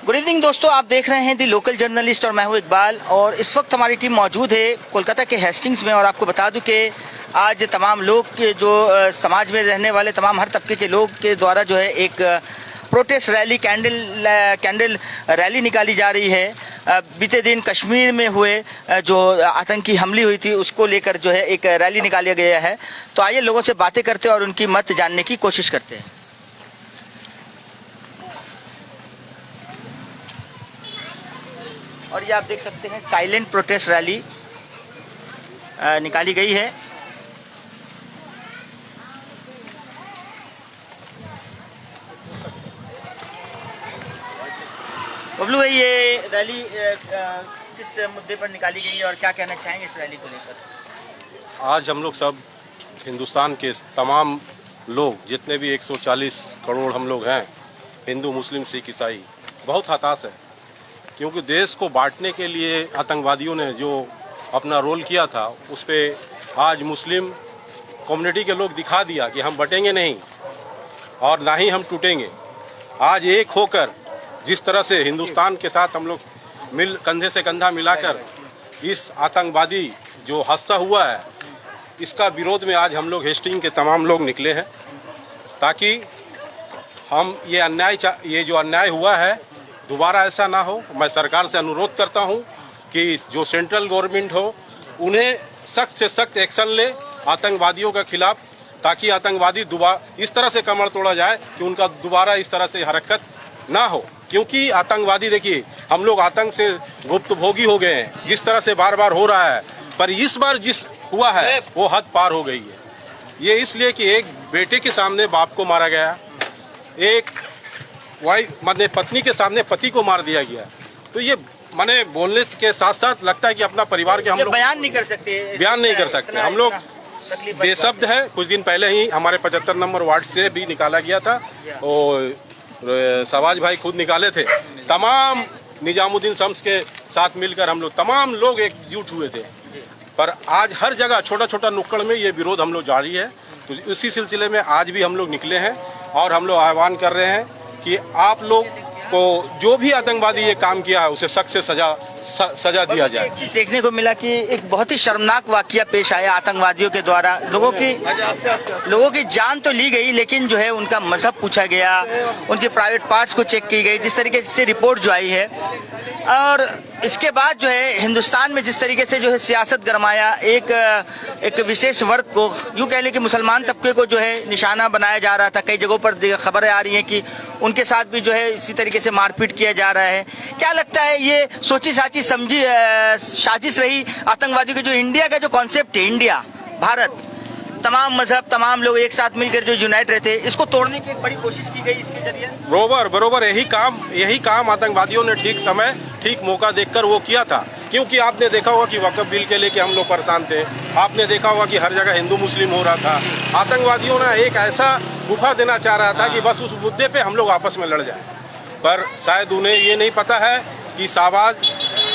Good evening दोस्तों, आप देख रहे हैं दी लोकल जर्नलिस्ट और मैं हूं इकबाल। और इस वक्त हमारी टीम मौजूद है कोलकाता के हेस्टिंग्स में। और आपको बता दूं कि आज तमाम लोग के जो समाज में रहने वाले तमाम हर तबके के लोग के द्वारा जो है एक प्रोटेस्ट रैली कैंडल रैली निकाली जा रही है। बीते दिन कश्मीर में हुए जो आतंकी हमले हुई थी उसको लेकर जो है एक रैली निकाला गया है। तो आइए लोगों से बातें करते हैं और उनकी मत जानने की कोशिश करते हैं। और ये आप देख सकते हैं साइलेंट प्रोटेस्ट रैली निकाली गई है। बबलू भाई, ये रैली किस मुद्दे पर निकाली गई है और क्या कहना चाहेंगे इस रैली को लेकर? आज हम लोग सब हिंदुस्तान के तमाम लोग जितने भी 140 करोड़ हम लोग हैं, हिंदू मुस्लिम सिख ईसाई, बहुत हताश है क्योंकि देश को बांटने के लिए आतंकवादियों ने जो अपना रोल किया था उस पर आज मुस्लिम कम्युनिटी के लोग दिखा दिया कि हम बटेंगे नहीं और ना ही हम टूटेंगे। आज एक होकर जिस तरह से हिंदुस्तान के साथ हम लोग कंधे से कंधा मिलाकर इस आतंकवादी जो हादसा हुआ है इसका विरोध में आज हम लोग हेस्टिंग के तमाम लोग निकले हैं ताकि हम ये जो अन्याय हुआ है दोबारा ऐसा ना हो। मैं सरकार से अनुरोध करता हूं कि जो सेंट्रल गवर्नमेंट हो उन्हें सख्त से सख्त एक्शन ले आतंकवादियों के खिलाफ, ताकि आतंकवादी दोबारा इस तरह से कमर तोड़ा जाए कि उनका दोबारा इस तरह से हरकत ना हो। क्योंकि आतंकवादी, देखिए, हम लोग आतंक से गुप्तभोगी हो गए हैं, जिस तरह से बार बार हो रहा है, पर इस बार जिस हुआ है वो हद पार हो गई है। ये इसलिए कि एक बेटे के सामने बाप को मारा गया, एक माने पत्नी के सामने पति को मार दिया गया। तो ये माने बोलने के साथ साथ लगता है कि अपना परिवार के हम लोग बयान नहीं कर सकते। हम लोग बेशब्द है। कुछ दिन पहले ही हमारे 75 नंबर वार्ड से भी निकाला गया था और शहबाज भाई खुद निकाले थे। तमाम निजामुद्दीन शम्स के साथ मिलकर हम लोग तमाम लोग एकजुट हुए थे, पर आज हर जगह छोटा छोटा नुक्कड़ में ये विरोध हम लोग जारी है। तो इसी सिलसिले में आज भी हम लोग निकले हैं और हम लोग आह्वान कर रहे हैं कि आप लोग को जो भी आतंकवादी ये काम किया है उसे सख्त से सजा दिया जाए। एक चीज देखने को मिला कि एक बहुत ही शर्मनाक वाकया पेश आया आतंकवादियों के द्वारा। लोगों की जान तो ली गई, लेकिन जो है उनका मजहब पूछा गया, उनके प्राइवेट पार्ट्स को चेक की गई, जिस तरीके से रिपोर्ट जो आई है। और इसके बाद जो है हिंदुस्तान में जिस तरीके से जो है सियासत गरमाया, एक विशेष वर्ग को, यूँ कह लें कि मुसलमान तबके को जो है निशाना बनाया जा रहा था। कई जगहों पर खबरें आ रही हैं कि उनके साथ भी जो है इसी तरीके से मारपीट किया जा रहा है। क्या लगता है, ये सोची साची समझी साजिश रही आतंकवादियों की? जो इंडिया का जो कॉन्सेप्ट है, इंडिया भारत, तमाम मजहब तमाम लोग एक साथ मिलकर जो यूनाइट रहते हैं, इसको तोड़ने की एक बड़ी कोशिश की गई इसके जरिए। बरोबर यही काम आतंकवादियों ने ठीक समय ठीक मौका देखकर वो किया था। क्योंकि आपने देखा होगा कि वक्फ बिल के लेके हम लोग परेशान थे। आपने देखा होगा कि हर जगह हिंदू मुस्लिम हो रहा था। आतंकवादियों ने एक ऐसा गुफा देना चाह रहा था कि बस उस मुद्दे पे हम लोग आपस में लड़ जाए, पर शायद उन्हें ये नहीं पता है कि शहबाज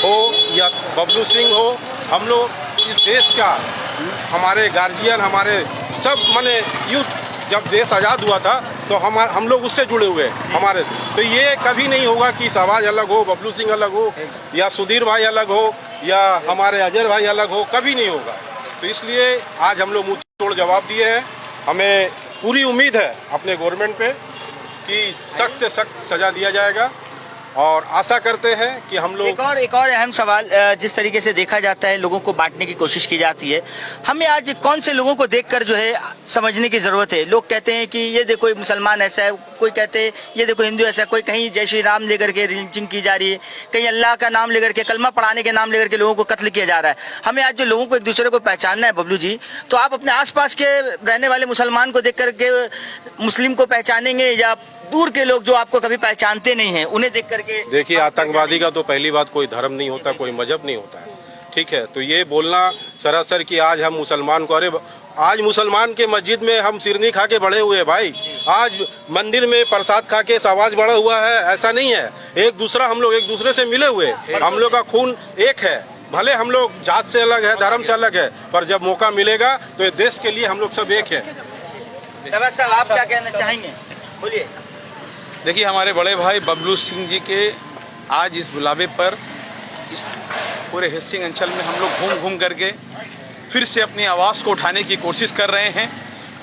हो या बबलू सिंह हो, हम लोग इस देश का, हमारे गार्जियन, हमारे सब माने यूथ, जब देश आज़ाद हुआ था तो हम लोग उससे जुड़े हुए हमारे। तो ये कभी नहीं होगा कि शहबाज अलग हो, बबलू सिंह अलग हो, या सुधीर भाई अलग हो, या हमारे अजय भाई अलग हो, कभी नहीं होगा। तो इसलिए आज हम लोग मुंह तोड़ जवाब दिए हैं। हमें पूरी उम्मीद है अपने गवर्नमेंट पे कि सख्त से सख्त सजा दिया जाएगा और आशा करते हैं कि हम लोग। एक और अहम सवाल, जिस तरीके से देखा जाता है लोगों को बांटने की कोशिश की जाती है, हमें आज कौन से लोगों को देखकर जो है समझने की जरूरत है? लोग कहते हैं कि ये देखो मुसलमान ऐसा है, कोई कहते हैं ये देखो हिंदू ऐसा है, कोई कहीं जय श्री राम लेकर के लिंचिंग की जा रही है, कहीं अल्लाह का नाम लेकर के, कलमा पढ़ाने के नाम लेकर के लोगों को कत्ल किया जा रहा है। हमें आज जो लोगों को एक दूसरे को पहचानना है बबलू जी, तो आप अपने आसपास के रहने वाले मुसलमान को देख करके मुस्लिम को पहचानेंगे या दूर के लोग जो आपको कभी पहचानते नहीं हैं उन्हें देख करके? देखिए, आतंकवादी का तो पहली बात कोई धर्म नहीं होता, कोई मजहब नहीं होता है, ठीक है। तो ये बोलना सरासर कि आज हम मुसलमान को, अरे आज मुसलमान के मस्जिद में हम सिरनी खा के बड़े हुए भाई, आज मंदिर में प्रसाद खा के शहबाज बड़ा हुआ है, ऐसा नहीं है। हम लोग एक दूसरे से मिले हुए, हम लोग का खून एक है। भले हम लोग जात से अलग है, धर्म से अलग है, पर जब मौका मिलेगा तो ये देश के लिए हम लोग सब एक है। साहब, आप क्या कहना चाहेंगे? बोलिए। देखिए, हमारे बड़े भाई बबलू सिंह जी के आज इस बुलावे पर इस पूरे हेस्टिंग अंचल में हम लोग घूम घूम करके फिर से अपनी आवाज़ को उठाने की कोशिश कर रहे हैं।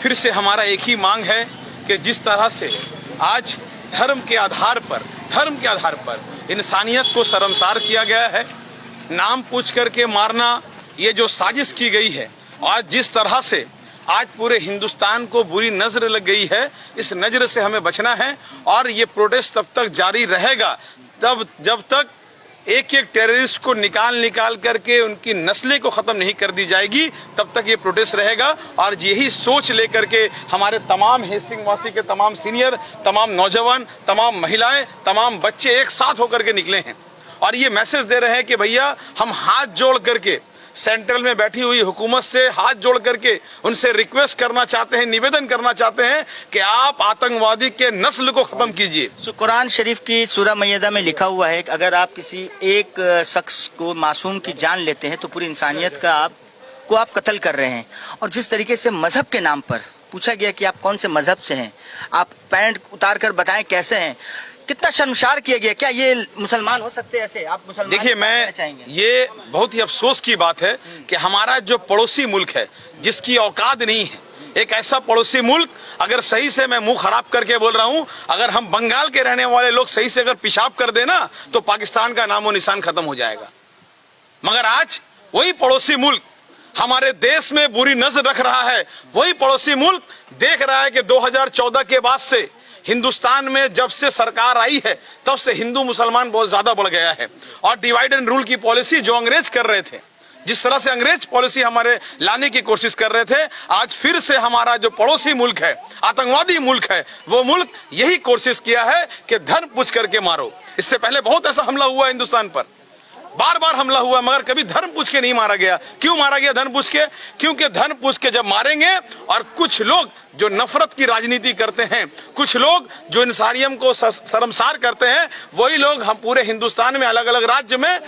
फिर से हमारा एक ही मांग है कि जिस तरह से आज धर्म के आधार पर इंसानियत को शर्मसार किया गया है, नाम पूछ करके मारना, ये जो साजिश की गई है, आज जिस तरह से आज पूरे हिंदुस्तान को बुरी नजर लग गई है, इस नजर से हमें बचना है। और ये प्रोटेस्ट तब तक जारी रहेगा जब तक एक एक टेररिस्ट को निकाल करके उनकी नस्लें को खत्म नहीं कर दी जाएगी, तब तक ये प्रोटेस्ट रहेगा। और यही सोच लेकर के हमारे तमाम हेस्टिंग वासी के तमाम सीनियर, तमाम नौजवान, तमाम महिलाएं, तमाम बच्चे एक साथ होकर के निकले हैं और ये मैसेज दे रहे हैं कि भैया हम हाथ जोड़ करके सेंट्रल में बैठी हुई हुकूमत से हाथ जोड़ करके उनसे रिक्वेस्ट करना चाहते हैं, निवेदन करना चाहते हैं कि आप आतंकवादी के नस्ल को खत्म कीजिए। कुरान शरीफ की सूरह मय्यदा में लिखा हुआ है कि अगर आप किसी एक शख्स को, मासूम की जान लेते हैं तो पूरी इंसानियत का आप कत्ल कर रहे हैं। और जिस तरीके से मजहब के नाम पर पूछा गया कि आप कौन से मजहब से हैं, आप पैंट उतार कर बताएं कैसे हैं, कितना शर्मसार किया गया। क्या ये मुसलमान हो सकते हैं ऐसे? आप मुसलमान देखिए, मैं ये बहुत ही अफसोस की बात है कि हमारा जो पड़ोसी मुल्क है, जिसकी औकात नहीं है, एक ऐसा पड़ोसी मुल्क, अगर सही से, मैं मुंह खराब करके बोल रहा हूं, अगर हम बंगाल के रहने वाले लोग सही से अगर पेशाब कर देना तो पाकिस्तान का नामो निशान खत्म हो जाएगा। मगर आज वही पड़ोसी मुल्क हमारे देश में बुरी नजर रख रहा है। वही पड़ोसी मुल्क देख रहा है कि 2014 के बाद से हिंदुस्तान में जब से सरकार आई है तब से हिंदू मुसलमान बहुत ज्यादा बढ़ गया है। और डिवाइड एंड रूल की पॉलिसी जो अंग्रेज कर रहे थे, जिस तरह से अंग्रेज पॉलिसी हमारे लाने की कोशिश कर रहे थे, आज फिर से हमारा जो पड़ोसी मुल्क है, आतंकवादी मुल्क है, वो मुल्क यही कोशिश किया है कि धर्म पूछ करके मारो। इससे पहले बहुत ऐसा हमला हुआ हिंदुस्तान पर, बार बार हमला हुआ, मगर कभी धर्म पूछ के नहीं मारा गया। क्यों मारा गया धर्म पूछ के? क्योंकि धर्म पूछ के जब मारेंगे और कुछ लोग जो नफरत की राजनीति करते हैं, कुछ लोग जो इंसानियत को शर्मसार करते हैं, वही लोग हम पूरे हिंदुस्तान में अलग अलग राज्य में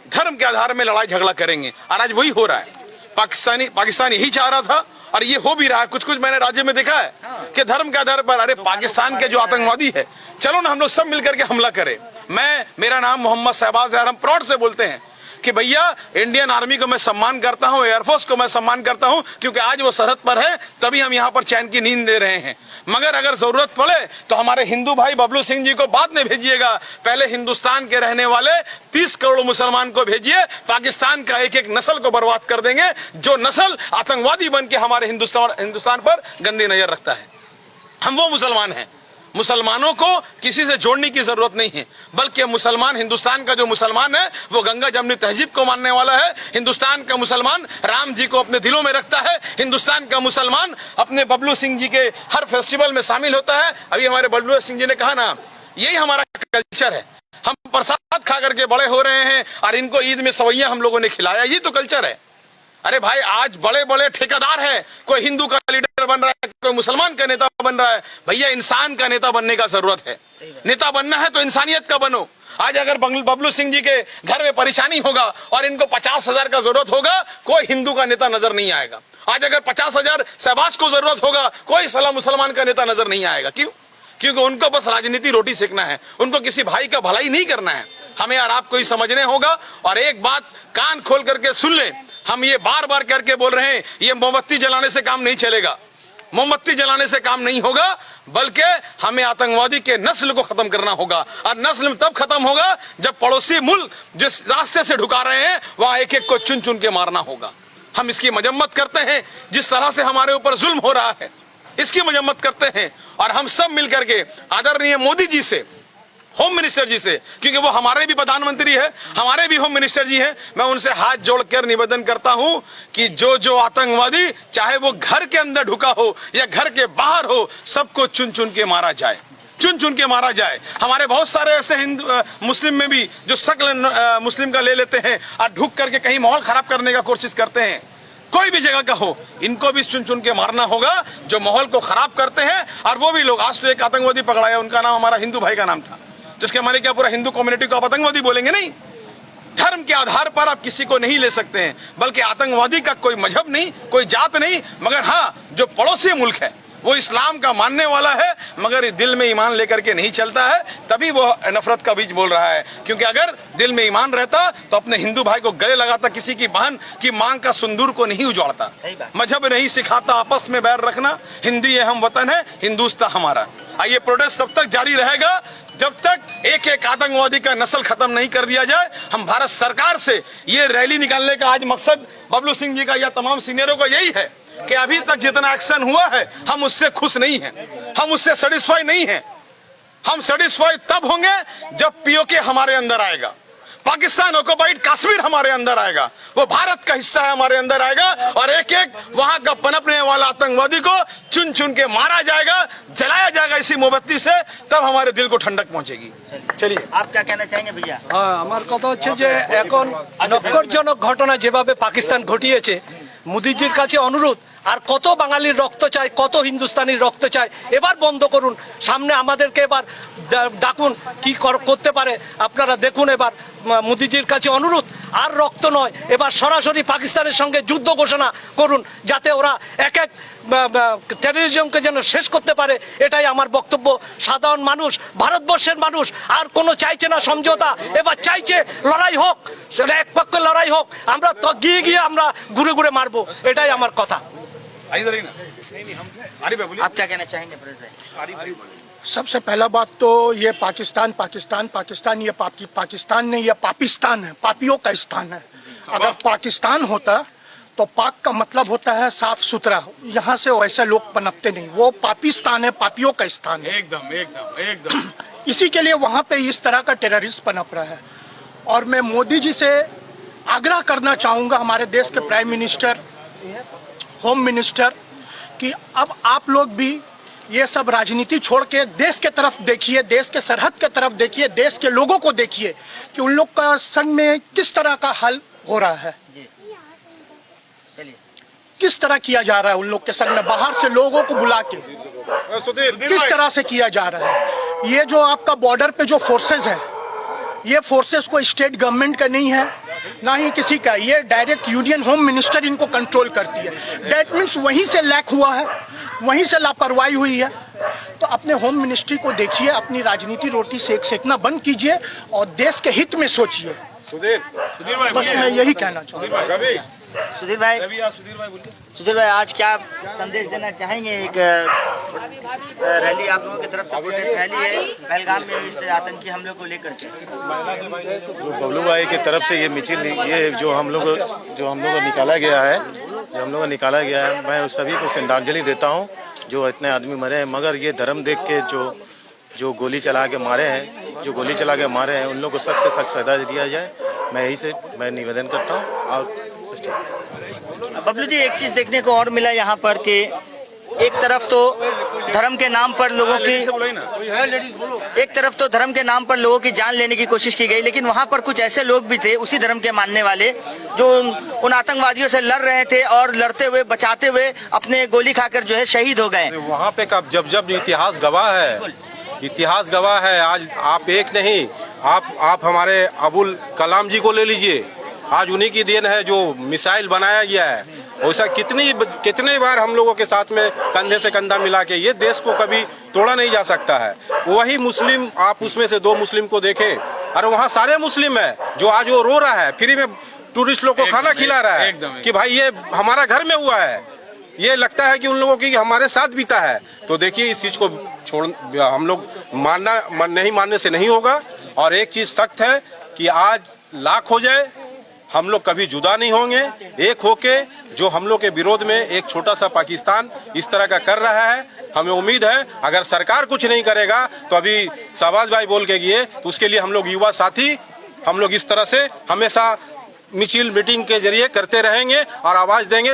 धर्म के आधार में लड़ाई झगड़ा करेंगे। और आज वही हो रहा है। पाकिस्तान यही चाह रहा था और ये हो भी रहा है। कुछ मैंने राज्य में देखा है कि धर्म के आधार पर, अरे पाकिस्तान के जो आतंकवादी है, चलो ना हम लोग सब मिलकर के हमला करें। मेरा नाम मोहम्मद शहबाज है। हम प्राउड से बोलते हैं कि भैया इंडियन आर्मी को मैं सम्मान करता हूं, एयरफोर्स को मैं सम्मान करता हूं, क्योंकि आज वो सरहद पर है, तभी हम यहां पर चैन की नींद दे रहे हैं। मगर अगर जरूरत पड़े तो हमारे हिंदू भाई बबलू सिंह जी को बाद में भेजिएगा। पहले हिंदुस्तान के रहने वाले 30 करोड़ मुसलमान को भेजिए। पाकिस्तान का एक एक नस्ल को बर्बाद कर देंगे, जो नस्ल आतंकवादी बन के हमारे हिंदुस्तान पर गंदी नजर रखता है। हम वो मुसलमान हैं। मुसलमानों को किसी से जोड़ने की जरूरत नहीं है, बल्कि मुसलमान, हिंदुस्तान का जो मुसलमान है वो गंगा जमनी तहजीब को मानने वाला है। हिंदुस्तान का मुसलमान राम जी को अपने दिलों में रखता है। हिंदुस्तान का मुसलमान अपने बबलू सिंह जी के हर फेस्टिवल में शामिल होता है। अभी हमारे बबलू सिंह जी ने कहा ना, यही हमारा कल्चर है। हम प्रसाद खा करके बड़े हो रहे हैं और इनको ईद में सवैया हम लोगों ने खिलाया, ये तो कल्चर है। अरे भाई, आज बड़े बड़े ठेकेदार हैं, कोई हिंदू का लीडर बन रहा है, कोई मुसलमान का नेता बन रहा है। भैया, इंसान का नेता बनने का जरूरत है। नेता बनना है तो इंसानियत का बनो। आज अगर बबलू सिंह जी के घर में परेशानी होगा और इनको 50,000 का जरूरत होगा, कोई हिंदू का नेता नजर नहीं आएगा। आज अगर 50,000 शहबाज को जरूरत होगा, कोई सला मुसलमान का नेता नजर नहीं आएगा। क्यों? क्योंकि उनको बस राजनीति रोटी सेकना है, उनको किसी भाई का भलाई नहीं करना है। हमें और आपको ही समझने होगा। और एक बात कान खोल करके सुन ले, हम ये बार बार करके बोल रहे हैं, ये मोमबत्ती जलाने से काम नहीं चलेगा। मोमबत्ती जलाने से काम नहीं होगा, बल्कि हमें आतंकवादी के नस्ल को खत्म करना होगा। और नस्ल तब खत्म होगा जब पड़ोसी मुल्क जिस रास्ते से ढुका रहे हैं वहां एक एक को चुन चुन के मारना होगा। हम इसकी मजम्मत करते हैं। जिस तरह से हमारे ऊपर जुल्म हो रहा है, इसकी मजम्मत करते हैं। और हम सब मिलकर के आदरणीय मोदी जी से, होम मिनिस्टर जी से, क्योंकि वो हमारे भी प्रधानमंत्री है, हमारे भी होम मिनिस्टर जी हैं, मैं उनसे हाथ जोड़कर निवेदन करता हूं कि जो आतंकवादी, चाहे वो घर के अंदर ढुका हो या घर के बाहर हो, सबको चुन चुन के मारा जाए, चुन चुन के मारा जाए। हमारे बहुत सारे ऐसे हिंदू मुस्लिम में भी जो शक्ल मुस्लिम का ले लेते हैं और ढुक करके कहीं माहौल खराब करने का कोशिश करते हैं। कोई भी जगह का हो, इनको भी चुन चुन के मारना होगा जो माहौल को खराब करते हैं। और वो भी लोग, आज तो एक आतंकवादी पकड़ाया, उनका नाम हमारा हिंदू भाई का नाम था, जिसके हमारे क्या पूरा हिंदू कम्युनिटी को आप आतंकवादी बोलेंगे? नहीं। धर्म के आधार पर आप किसी को नहीं ले सकते हैं, बल्कि आतंकवादी का कोई मजहब नहीं, कोई जात नहीं, मगर हाँ, जो पड़ोसी मुल्क है, वो इस्लाम का मानने वाला है मगर दिल में ईमान लेकर के नहीं चलता है, तभी वो नफरत का बीज बोल रहा है। क्योंकि अगर दिल में ईमान रहता तो अपने हिंदू भाई को गले लगाता, किसी की बहन की मांग का सिंदूर को नहीं उजाड़ता। मजहब नहीं सिखाता आपस में बैर रखना, हिंदी ये हम वतन है, हिंदुस्तान हमारा। ये प्रोटेस्ट तब तक जारी रहेगा जब तक एक एक आतंकवादी का नस्ल खत्म नहीं कर दिया जाए। हम भारत सरकार से ये रैली निकालने का आज मकसद बबलू सिंह जी का या तमाम सीनियरों का यही है कि अभी तक जितना एक्शन हुआ है हम उससे खुश नहीं हैं, हम उससे सेटिस्फाई नहीं हैं। हम सेटिस्फाई तब होंगे जब पीओके हमारे अंदर आएगा, पाकिस्तान ऑक्युपाइड कश्मीर हमारे अंदर आएगा, वो भारत का हिस्सा है, हमारे अंदर आएगा और एक एक वहां का पनपने वाला आतंकवादी को चुन चुन के मारा जाएगा, जलाया जाएगा इसी मोमबत्ती से, तब हमारे दिल को ठंडक पहुंचेगी। चलिए आप क्या कहना चाहेंगे भैया? আমার কথা হচ্ছে যে এখন নক্করজনক ঘটনা যেভাবে পাকিস্তান ঘটিয়েছে, মোদিজির কাছে অনুরোধ, আর কত বাঙালির রক্ত চাই, কত হিন্দুস্তানির রক্ত চাই, এবার বন্ধ করুন। সামনে আমাদেরকে এবার ডাকুন, কি করতে পারে আপনারা দেখুন। এবার মোদিজির কাছে অনুরোধ, আর রক্ত নয়, এবার সরাসরি পাকিস্তানের সঙ্গে যুদ্ধ ঘোষণা করুন যাতে ওরা এক এক টেররিজমকে যেন শেষ করতে পারে, এটাই আমার বক্তব্য। সাধারণ মানুষ, ভারতবর্ষের মানুষ আর কোনো চাইছে না সমঝোতা, এবার চাইছে লড়াই হোক, সেটা এক পক্ষে লড়াই হোক, আমরা তো গিয়ে গিয়ে আমরা ঘুরে ঘুরে মারবো, এটাই আমার কথা। आप क्या कहना चाहेंगे सबसे पहला बात तो ये पाकिस्तान पाकिस्तान पाकिस्तान ये पाकिस्तान नहीं, ये पाकिस्तान है, पापियों का स्थान है। अगर पाकिस्तान होता तो पाक का मतलब होता है साफ सुथरा, यहाँ से वैसे लोग पनपते नहीं, वो पाकिस्तान है, पापियों का स्थान है। एकदम एकदम एकदम इसी के लिए वहाँ पे इस तरह का टेररिस्ट पनप रहा है। और मैं मोदी जी से आग्रह करना चाहूंगा, हमारे देश के प्राइम मिनिस्टर, होम मिनिस्टर, कि अब आप लोग भी ये सब राजनीति छोड़ के देश के तरफ देखिए, देश के सरहद के तरफ देखिए, देश के लोगों को देखिए कि उन लोग का संग में किस तरह का हल हो रहा है, किस तरह किया जा रहा है उन लोग के संग में, बाहर से लोगों को बुला के किस तरह से किया जा रहा है। ये जो आपका बॉर्डर पे जो फोर्सेस है, ये फोर्सेस को स्टेट गवर्नमेंट का नहीं है ना ही किसी का, ये डायरेक्ट यूनियन होम मिनिस्टर इनको कंट्रोल करती है। दैट मीन्स वहीं से लैक हुआ है, वहीं से लापरवाही हुई है। तो अपने होम मिनिस्ट्री को देखिए, अपनी राजनीति रोटी सेकना बंद कीजिए और देश के हित में सोचिए। बस मैं यही कहना चाहूँगा। सुधीर भाई, आज क्या संदेश देना चाहेंगे? एक रैली आप लोगों की तरफ से, प्रोटेस्ट रैली है पहलगाम में इस आतंकी हमले को लेकर के। बबलू भाई की तरफ से ये मिचिल, ये जो हम लोग को निकाला गया है, मैं उस सभी को श्रद्धांजलि देता हूँ जो इतने आदमी मरे हैं। मगर ये धर्म देख के जो गोली चला के मारे हैं, उन लोगों को सख्त से सख्त सजा दिया जाए, मैं निवेदन करता हूँ। और बबलू जी, एक चीज देखने को और मिला यहाँ पर कि एक तरफ तो धर्म के नाम पर लोगों की जान लेने की कोशिश की गई, लेकिन वहाँ पर कुछ ऐसे लोग भी थे उसी धर्म के मानने वाले जो उन आतंकवादियों से लड़ रहे थे और लड़ते हुए बचाते हुए अपने गोली खाकर जो है शहीद हो गए। वहाँ पे जब इतिहास गवाह है। आज आप एक नहीं, आप हमारे अबुल कलाम जी को ले लीजिए, आज उन्हीं की देन है जो मिसाइल बनाया गया है। वैसा कितने बार हम लोगों के साथ में कंधे से कंधा मिला के ये देश को कभी तोड़ा नहीं जा सकता है। वही मुस्लिम, आप उसमें से 2 मुस्लिम को देखें, अरे वहाँ सारे मुस्लिम है जो आज वो रो रहा है, फ्री में टूरिस्ट लोग को खाना खिला रहा है कि भाई ये हमारा घर में हुआ है। ये लगता है कि उन लोगों की हमारे साथ बीता है। तो देखिए, इस चीज को हम लोग नहीं मानने से नहीं होगा। और एक चीज सख्त है कि आज लाख हो जाए, हम लोग कभी जुदा नहीं होंगे। एक होके जो हम लोग के विरोध में एक छोटा सा पाकिस्तान इस तरह का कर रहा है, हमें उम्मीद है अगर सरकार कुछ नहीं करेगा तो अभी शहबाज भाई बोल के गए, तो उसके लिए हम लोग युवा साथी हम लोग इस तरह से हमेशा मिचिल मीटिंग के जरिए करते रहेंगे और आवाज देंगे,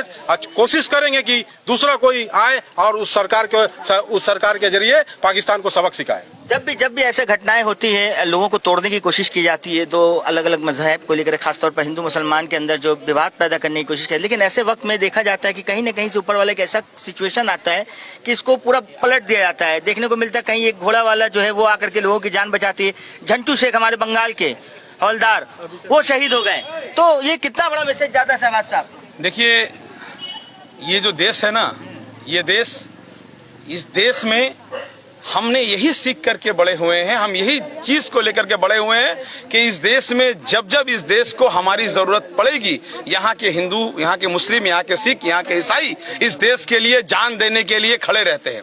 कोशिश करेंगे कि दूसरा कोई आए और उस सरकार के जरिए पाकिस्तान को सबक सिखाए। जब भी ऐसे घटनाएं होती है, लोगों को तोड़ने की कोशिश की जाती है, 2 अलग अलग मजहब को लेकर खासतौर पर हिंदू मुसलमान के अंदर जो विवाद पैदा करने की कोशिश करती है, लेकिन ऐसे वक्त में देखा जाता है कि कहीं न कहीं से ऊपर वाले का ऐसा सिचुएशन आता है कि इसको पूरा पलट दिया जाता है। देखने को मिलता है कहीं एक घोड़ा वाला जो है वो आकर के लोगों की जान बचाती है। झंटू शेख हमारे बंगाल के हवलदार, वो शहीद हो गए। तो ये कितना बड़ा मैसेज जाता है शहबाज साहब? देखिए, ये जो देश है ना, ये देश इस देश में हमने यही सीख करके बड़े हुए हैं, हम यही चीज को लेकर के बड़े हुए हैं कि इस देश में जब जब इस देश को हमारी जरूरत पड़ेगी, यहाँ के हिंदू, यहाँ के मुस्लिम, यहाँ के सिख, यहाँ के ईसाई इस देश के लिए जान देने के लिए खड़े रहते हैं।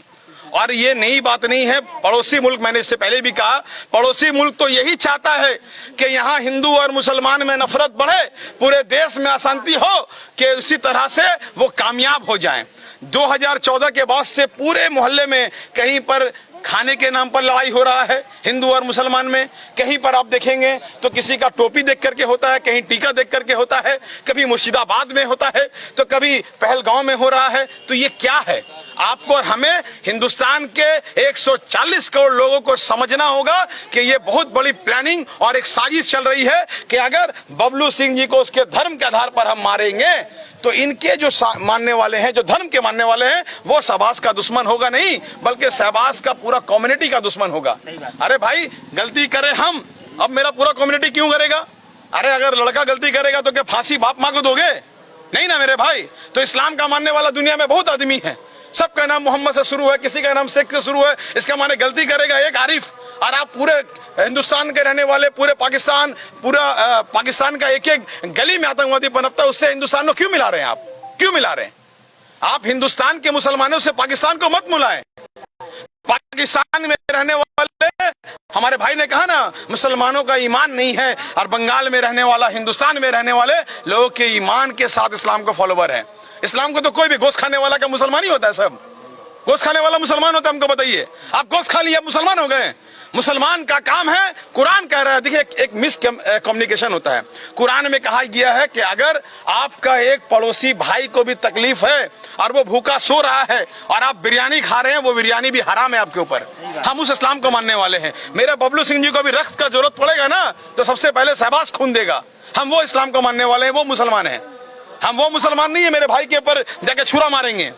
और ये नई बात नहीं है। पड़ोसी मुल्क, मैंने इससे पहले भी कहा, पड़ोसी मुल्क तो यही चाहता है कि यहाँ हिंदू और मुसलमान में नफरत बढ़े, पूरे देश में अशांति हो, कि उसी तरह से वो कामयाब हो जाएं। 2014 के बाद से पूरे मोहल्ले में कहीं पर खाने के नाम पर लड़ाई हो रहा है हिंदू और मुसलमान में। कहीं पर आप देखेंगे तो किसी का टोपी देख करके होता है, कहीं टीका देख करके होता है, कभी मुर्शिदाबाद में होता है तो कभी पहलगांव में हो रहा है। तो ये क्या है? आपको और हमें हिंदुस्तान के 140 करोड़ लोगों को समझना होगा कि ये बहुत बड़ी प्लानिंग और एक साजिश चल रही है कि अगर बबलू सिंह जी को उसके धर्म के आधार पर हम मारेंगे तो इनके जो मानने वाले हैं, जो धर्म के मानने वाले हैं, वो शहबाज का दुश्मन होगा नहीं, बल्कि शहबाज का पूरा कम्युनिटी का दुश्मन होगा। अरे भाई, गलती करे हम, अब मेरा पूरा कम्युनिटी क्यों करेगा? अरे अगर लड़का गलती करेगा तो क्या फांसी बाप माँ को दोगे? नहीं ना मेरे भाई। तो इस्लाम का मानने वाला दुनिया में बहुत आदमी है, सबका नाम मोहम्मद से शुरू है, किसी का नाम शेख से शुरू है। इसका माने गलती करेगा एक आरिफ, और आप पूरे हिंदुस्तान के रहने वाले, पूरे पाकिस्तान, पूरा पाकिस्तान का एक एक गली में आतंकवादी पनपता है, उससे हिंदुस्तान को क्यों मिला रहे हैं? आप क्यों मिला रहे हैं? आप हिंदुस्तान के मुसलमानों से पाकिस्तान को मत मिलाएं। पाकिस्तान में रहने वाले, हमारे भाई ने कहा ना, मुसलमानों का ईमान नहीं है, और बंगाल में रहने वाला, हिंदुस्तान में रहने वाले लोगों के ईमान के साथ इस्लाम को फॉलोवर है। इस्लाम को तो कोई भी गोश्त खाने वाला का मुसलमान ही होता है, सब गोश्त खाने वाला मुसलमान होता है। हमको बताइए, आप गोश्त खा लिया, मुसलमान हो गए? मुसलमान का काम है, कुरान कह रहा है, देखिए एक मिस कम्युनिकेशन होता है। कुरान में कहा गया है कि अगर आपका एक पड़ोसी भाई को भी तकलीफ है और वो भूखा सो रहा है और आप बिरयानी खा रहे हैं, वो बिरयानी भी हराम है आपके ऊपर। हम उस इस्लाम को मानने वाले हैं। मेरे बबलू सिंह जी को भी रक्त का जरूरत पड़ेगा ना, तो सबसे पहले शहबाज खून देगा। हम वो इस्लाम को मानने वाले हैं, वो मुसलमान है। हम वो मुसलमान नहीं है मेरे भाई के ऊपर जाके छुरा मारेंगे।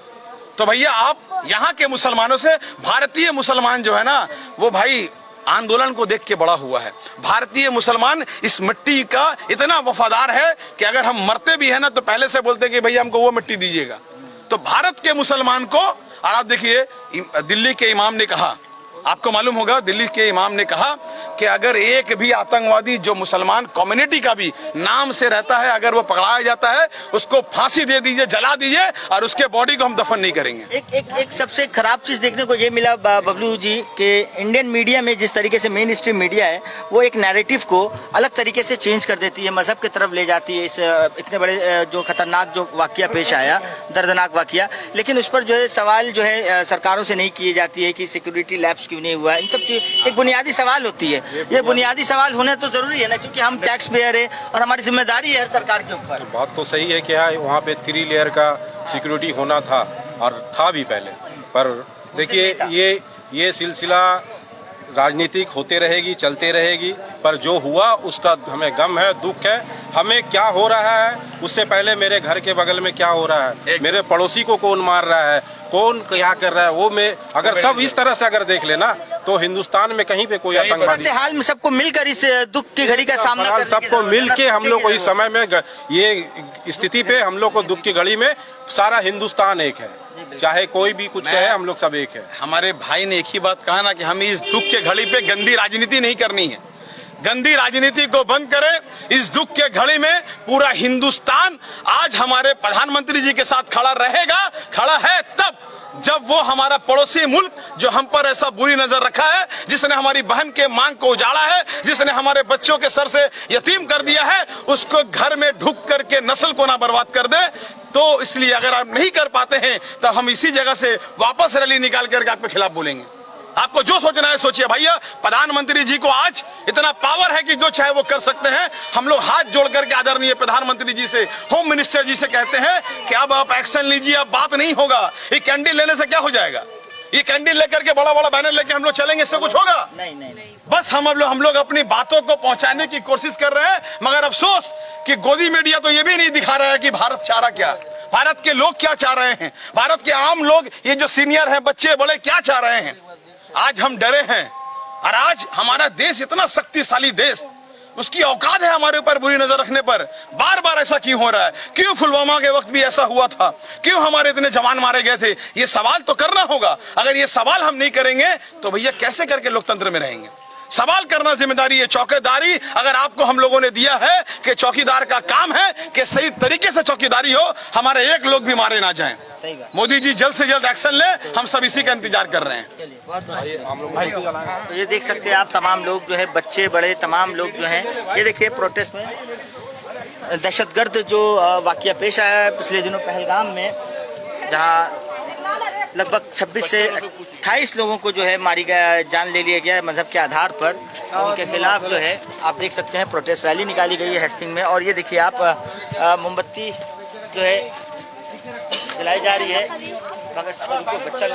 तो भैया, आप यहाँ के मुसलमानों से, भारतीय मुसलमान जो है ना, वो भाई आंदोलन को देख के बड़ा हुआ है। भारतीय मुसलमान इस मिट्टी का इतना वफादार है कि अगर हम मरते भी है ना तो पहले से बोलते हैं कि भैया हमको वो मिट्टी दीजिएगा। तो भारत के मुसलमान को, और आप देखिए, दिल्ली के इमाम ने कहा, आपको मालूम होगा, दिल्ली के इमाम ने कहा कि अगर एक भी आतंकवादी जो मुसलमान कम्युनिटी का भी नाम से रहता है, अगर वो पकड़ाया जाता है, उसको फांसी दे दीजिए, जला दीजिए, और उसके बॉडी को हम दफन नहीं करेंगे। एक सबसे खराब चीज देखने को ये मिला बबलू जी के इंडियन मीडिया में, जिस तरीके से मेन स्ट्रीम मीडिया है वो एक नैरेटिव को अलग तरीके से चेंज कर देती है, मजहब की तरफ ले जाती है। इस इतने बड़े जो खतरनाक जो वाकया पेश आया, दर्दनाक वाकया, लेकिन उस पर जो है सवाल जो है सरकारों से नहीं किए जाती है कि सिक्योरिटी लैब्स क्यों नहीं हुआ। इन सब चीज एक बुनियादी सवाल होती है। ये बुनियादी सवाल होना तो जरूरी है ना, क्योंकि हम टैक्स पेयर है और हमारी जिम्मेदारी है हर सरकार के ऊपर। बात तो सही है कि हाँ, वहाँ पे 3 लेयर का सिक्योरिटी होना था, और था भी पहले। पर देखिए, ये सिलसिला राजनीतिक होते रहेगी, चलते रहेगी, पर जो हुआ उसका हमें गम है, दुख है। हमें क्या हो रहा है उससे पहले मेरे घर के बगल में क्या हो रहा है, मेरे पड़ोसी को कौन मार रहा है, कौन क्या कर रहा है, वो मैं अगर सब इस तरह से अगर देख लेना तो हिंदुस्तान में कहीं पे कोई आतंकवादी, हाल में सबको मिलकर इस दुख की घड़ी का सामना करने, सबको मिल के हम लोग को इस समय में, ये स्थिति पे हम लोग को दुख की घड़ी में सारा हिंदुस्तान एक है, चाहे कोई भी कुछ कहे, हम लोग सब एक है। हमारे भाई ने एक ही बात कहा ना कि हमें इस दुख के घड़ी पे गंदी राजनीति नहीं करनी है। गंदी राजनीति को बंद करें। इस दुख के घड़ी में पूरा हिंदुस्तान आज हमारे प्रधानमंत्री जी के साथ खड़ा रहेगा, खड़ा है तब जब वो हमारा पड़ोसी मुल्क जो हम पर ऐसा बुरी नजर रखा है, जिसने हमारी बहन के मांग को उजाड़ा है, जिसने हमारे बच्चों के सर से यतीम कर दिया है, उसको घर में ढुक करके नस्ल को ना बर्बाद कर दे। तो इसलिए अगर आप नहीं कर पाते हैं तो हम इसी जगह से वापस रैली निकाल करके आपके खिलाफ बोलेंगे। आपको जो सोचना है सोचिए भैया। प्रधानमंत्री जी को आज इतना पावर है कि जो चाहे वो कर सकते हैं। हम लोग हाथ जोड़ करके आदरणीय प्रधानमंत्री जी से, होम मिनिस्टर जी से कहते हैं कि अब आप एक्शन लीजिए, अब बात नहीं होगा। ये कैंडल लेने से क्या हो जाएगा? ये कैंडल लेकर के बड़ा बड़ा बैनर लेके हम लोग चलेंगे, इससे कुछ होगा? नहीं। बस हम लोग अपनी बातों को पहुंचाने की कोशिश कर रहे हैं, मगर अफसोस कि गोदी मीडिया तो ये भी नहीं दिखा रहा है कि भारत चाह रहा क्या, भारत के लोग क्या चाह रहे हैं, भारत के आम लोग, ये जो सीनियर हैं, बच्चे बड़े, क्या चाह रहे हैं। आज हम डरे हैं, और आज हमारा देश इतना शक्तिशाली देश, उसकी औकात है हमारे ऊपर बुरी नजर रखने पर। बार बार ऐसा क्यों हो रहा है? क्यों पुलवामा के वक्त भी ऐसा हुआ था? क्यों हमारे इतने जवान मारे गए थे? ये सवाल तो करना होगा। अगर ये सवाल हम नहीं करेंगे तो भैया कैसे करके लोकतंत्र में रहेंगे? सवाल करना जिम्मेदारी है। चौकीदारी अगर आपको हम लोगों ने दिया है कि चौकीदार का काम है कि सही तरीके से चौकीदारी हो, हमारे एक लोग भी मारे ना जाएं। मोदी जी जल्द से जल्द एक्शन ले, हम सब इसी का इंतजार कर रहे हैं। तो ये देख सकते हैं आप, तमाम लोग जो है, बच्चे बड़े तमाम लोग जो हैं, ये देखिए प्रोटेस्ट में दहशतगर्द जो वाकया पेश आया है पिछले दिनों पहलगाम में, जहां लगभग 26 से 28 लोगों को जो है मारी गया, जान ले लिया गया है मजहब के आधार पर। उनके खिलाफ जो है आप देख सकते हैं प्रोटेस्ट रैली निकाली गई है हेस्टिंग में। और ये देखिए आप मोमबत्ती जो है जलाई जा रही है। मगर बच्चा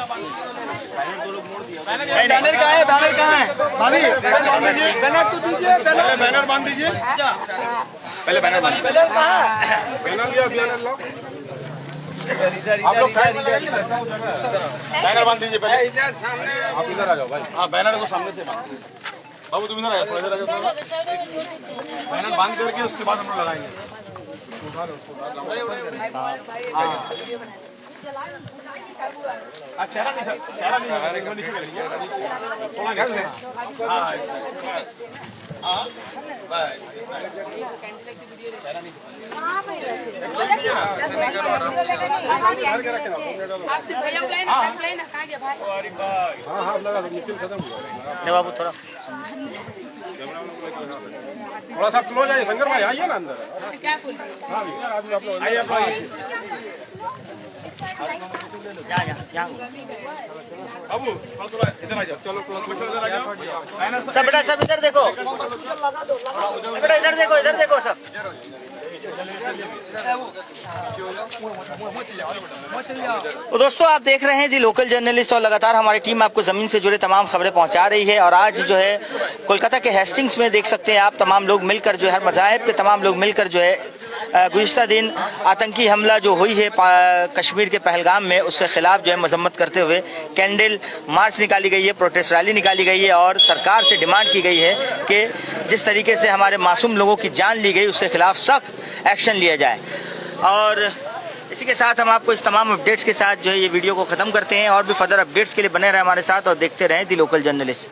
बैनर कहाँ है? बैनर कहाँ है? भाभी बैनर तो दीजिए, बैनर बांध दीजिए, पहले बैनर बांध दीजिए। बैनर कहाँ है? बैनर लिया, बैनर लाओ। आप लोग बैनर बांध दीजिए पहले। आप इधर आ जाओ भाई। हाँ, बैनर को सामने से बांध। बाबू तुम इधर आ जाओ, इधर आ जाओ। बैनर बांध करके उसके बाद हम लोग लगाएंगे। चेहरा नहीं बाबू थोड़ा थोड़ा सा क्लोज आइए, शंकर भाई आइए ना अंदर। आइए, यहाँ बाबू थोड़ा इधर आ जाओ। चलो इधर आ जाओ। सब बेटा, सब इधर देखो बेटा, इधर देखो सब। तो दोस्तों आप देख रहे हैं दी लोकल जर्नलिस्ट, और लगातार हमारी टीम आपको जमीन से जुड़े तमाम खबरें पहुंचा रही है। और आज जो है कोलकाता के हेस्टिंग्स में देख सकते हैं आप, तमाम लोग मिलकर जो है, हर मज़ाहिब के तमाम लोग मिलकर जो है गुज़िश्ता दिन आतंकी हमला जो हुई है कश्मीर के पहलगाम में, उसके खिलाफ जो है मजम्मत करते हुए कैंडल मार्च निकाली गई है, प्रोटेस्ट रैली निकाली गई है। और सरकार से डिमांड की गई है कि जिस तरीके से हमारे मासूम लोगों की जान ली गई, उसके खिलाफ सख्त एक्शन लिया जाए। और इसी के साथ हम आपको इस तमाम अपडेट्स के साथ जो है ये वीडियो को ख़त्म करते हैं। और भी फर्दर अपडेट्स के लिए बने रहे हमारे साथ और देखते रहें दी लोकल जर्नलिस्ट।